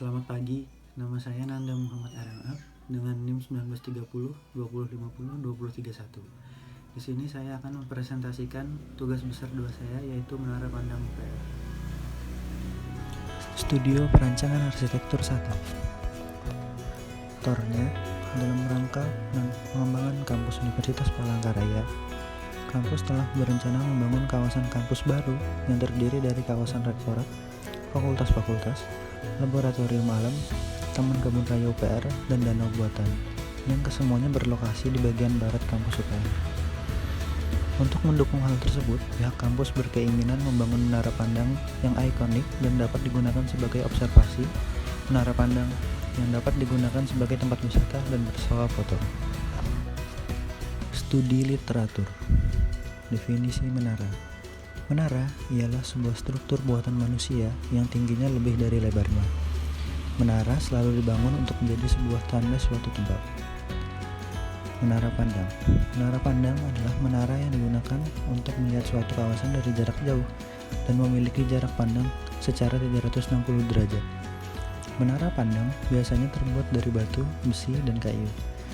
Selamat pagi, nama saya Nanda Muhammad RMF dengan NIM 1930 2050 2031. Di sini saya akan mempresentasikan tugas besar 2 saya, yaitu Menara Pandang UPR. Studio Perancangan Arsitektur 1. Tornya dalam rangka pengembangan kampus Universitas Palangkaraya. Kampus telah berencana membangun kawasan kampus baru yang terdiri dari kawasan rektorat, fakultas-fakultas, laboratorium alam, taman kebun raya UPR, dan danau buatan, yang kesemuanya berlokasi di bagian barat kampus UPR. Untuk mendukung hal tersebut, pihak kampus berkeinginan membangun menara pandang yang ikonik dan dapat digunakan sebagai observasi, menara pandang yang dapat digunakan sebagai tempat wisata dan bersuah foto. Studi literatur. Definisi menara. Menara ialah sebuah struktur buatan manusia yang tingginya lebih dari lebarnya. Menara selalu dibangun untuk menjadi sebuah tanda suatu tempat. Menara pandang. Menara pandang adalah menara yang digunakan untuk melihat suatu kawasan dari jarak jauh dan memiliki jarak pandang secara 360 derajat. Menara pandang biasanya terbuat dari batu, besi, dan kayu.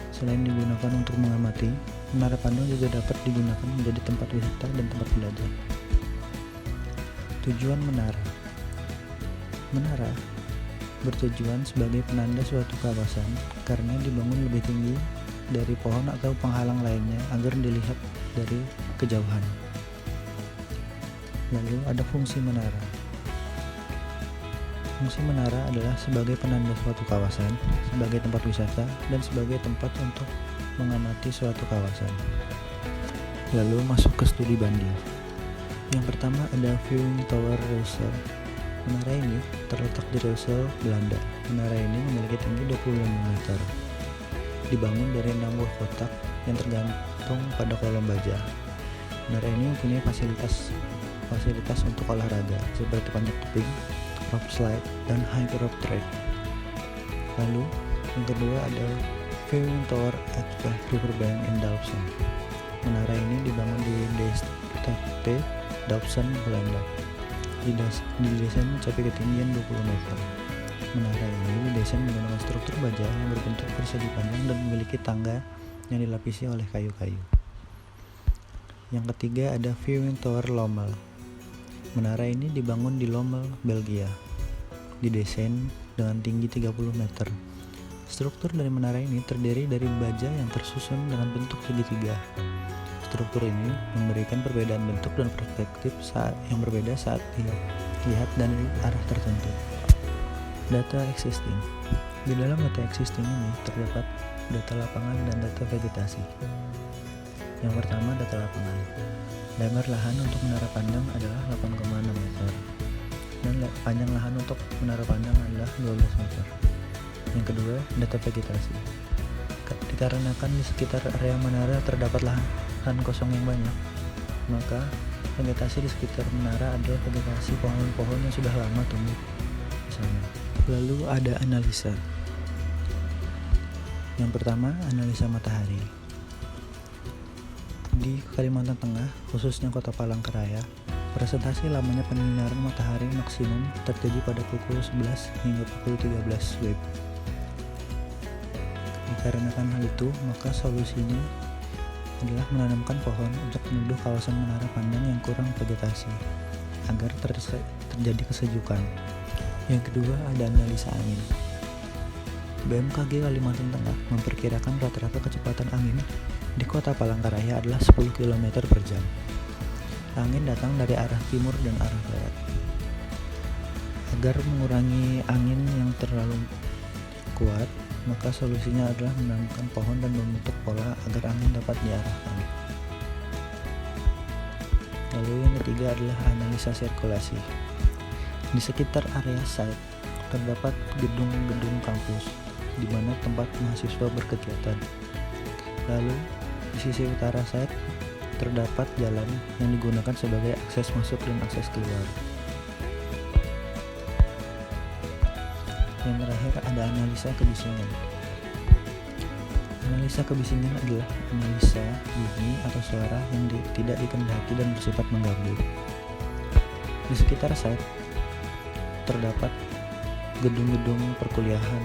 Selain digunakan untuk mengamati, menara pandang juga dapat digunakan menjadi tempat wisata dan tempat belajar. Tujuan menara. Menara bertujuan sebagai penanda suatu kawasan karena dibangun lebih tinggi dari pohon atau penghalang lainnya agar dilihat dari kejauhan. Lalu ada fungsi menara. Fungsi menara adalah sebagai penanda suatu kawasan, sebagai tempat wisata, dan sebagai tempat untuk mengamati suatu kawasan. Lalu masuk ke studi banding. Yang pertama ada Viewing Tower Reusel. Menara ini terletak di Reusel, Belanda. Menara ini memiliki tinggi 25 meter. Dibangun dari 6 buah kotak yang tergantung pada kolom baja. Menara ini mempunyai fasilitas untuk olahraga seperti panjat tebing, rope slide, dan high rope track. Lalu yang kedua ada Viewing Tower at Riverbank in Dalfsen. Menara ini dibangun di Stad Dalfsen, Belanda. Didesain mencapai ketinggian 20 meter. Menara ini didesain menggunakan struktur baja yang berbentuk persegi panjang dan memiliki tangga yang dilapisi oleh kayu-kayu. Yang ketiga ada Viewing Tower Lommel. Menara ini dibangun di Lommel, Belgia. Didesain dengan tinggi 30 meter. Struktur dari menara ini terdiri dari baja yang tersusun dengan bentuk segitiga. Struktur ini memberikan perbedaan bentuk dan perspektif yang berbeda saat dilihat dari arah tertentu. Data existing. Di dalam data existing ini terdapat data lapangan dan data vegetasi. Yang pertama, data lapangan. Lebar lahan untuk menara pandang adalah 8,6 meter dan panjang lahan untuk menara pandang adalah 12 meter. Yang kedua, data vegetasi. Dikarenakan di sekitar area menara terdapat lahan kosong yang banyak, maka vegetasi di sekitar menara adalah vegetasi pohon-pohon yang sudah lama tumbuh di sana. Lalu ada analisa. Yang pertama, analisa matahari. Di Kalimantan Tengah, khususnya Kota Palangkaraya, presentasi lamanya penyinaran matahari maksimum terjadi pada pukul 11 hingga pukul 13 WIB. Dikarenakan hal itu, maka solusinya adalah menanamkan pohon untuk menuduh kawasan menara pandang yang kurang vegetasi agar terjadi kesejukan. Yang kedua ada analisa angin. BMKG Kalimantan Tengah memperkirakan rata-rata kecepatan angin di Kota Palangkaraya adalah 10 km per jam. Angin datang dari arah timur dan arah barat. Agar mengurangi angin yang terlalu kuat, maka solusinya adalah menanamkan pohon dan membentuk pola agar angin dapat diarahkan. Lalu yang ketiga adalah analisa sirkulasi. Di sekitar area site terdapat gedung-gedung kampus di mana tempat mahasiswa berkegiatan. Lalu di sisi utara site terdapat jalan yang digunakan sebagai akses masuk dan akses keluar. Yang terakhir ada analisa kebisingan. Analisa kebisingan adalah analisa bunyi atau suara yang tidak dikehendaki dan bersifat mengganggu. Di sekitar site terdapat gedung-gedung perkuliahan.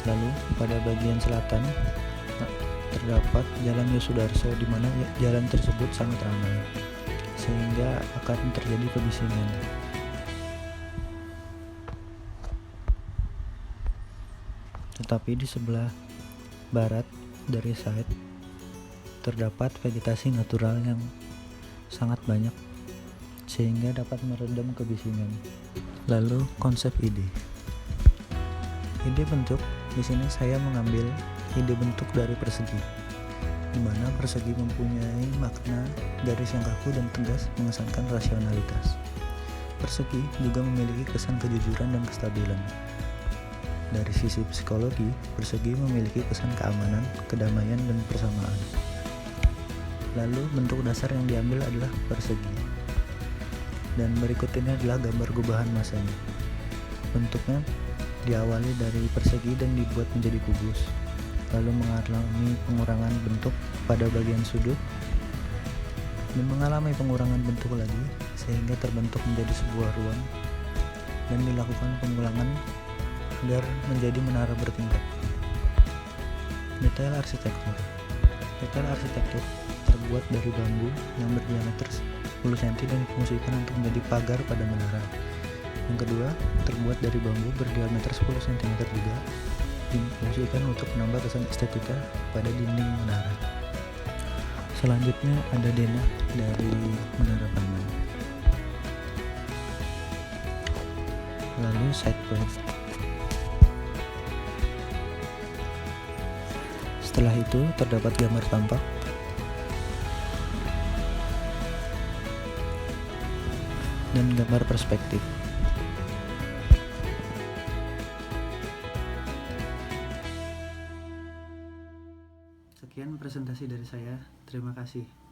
Lalu pada bagian selatan terdapat Jalan Yosudarso, di mana jalan tersebut sangat ramai sehingga akan terjadi kebisingan. Tetapi di sebelah barat dari site terdapat vegetasi natural yang sangat banyak sehingga dapat meredam kebisingan. Lalu konsep ide bentuk, di sini saya mengambil ide bentuk dari persegi, di mana persegi mempunyai makna garis yang kaku dan tegas mengesankan rasionalitas. Persegi juga memiliki kesan kejujuran dan kestabilan. Dari sisi psikologi, persegi memiliki kesan keamanan, kedamaian, dan persamaan. Lalu bentuk dasar yang diambil adalah persegi. Dan berikut ini adalah gambar gubahan masanya. Bentuknya diawali dari persegi dan dibuat menjadi kubus, lalu mengalami pengurangan bentuk pada bagian sudut dan mengalami pengurangan bentuk lagi sehingga terbentuk menjadi sebuah ruang dan dilakukan pengulangan agar menjadi menara bertingkat. Detail arsitektur terbuat dari bambu yang berdiameter 10 cm dan difungsikan untuk menjadi pagar pada menara. Yang kedua, terbuat dari bambu berdiameter 10 cm juga, difungsikan untuk menambah kesan estetika pada dinding menara. Selanjutnya ada denah dari Menara Paman. Lalu side plan. Setelah itu terdapat gambar tampak dan gambar perspektif. Sekian presentasi dari saya. Terima kasih.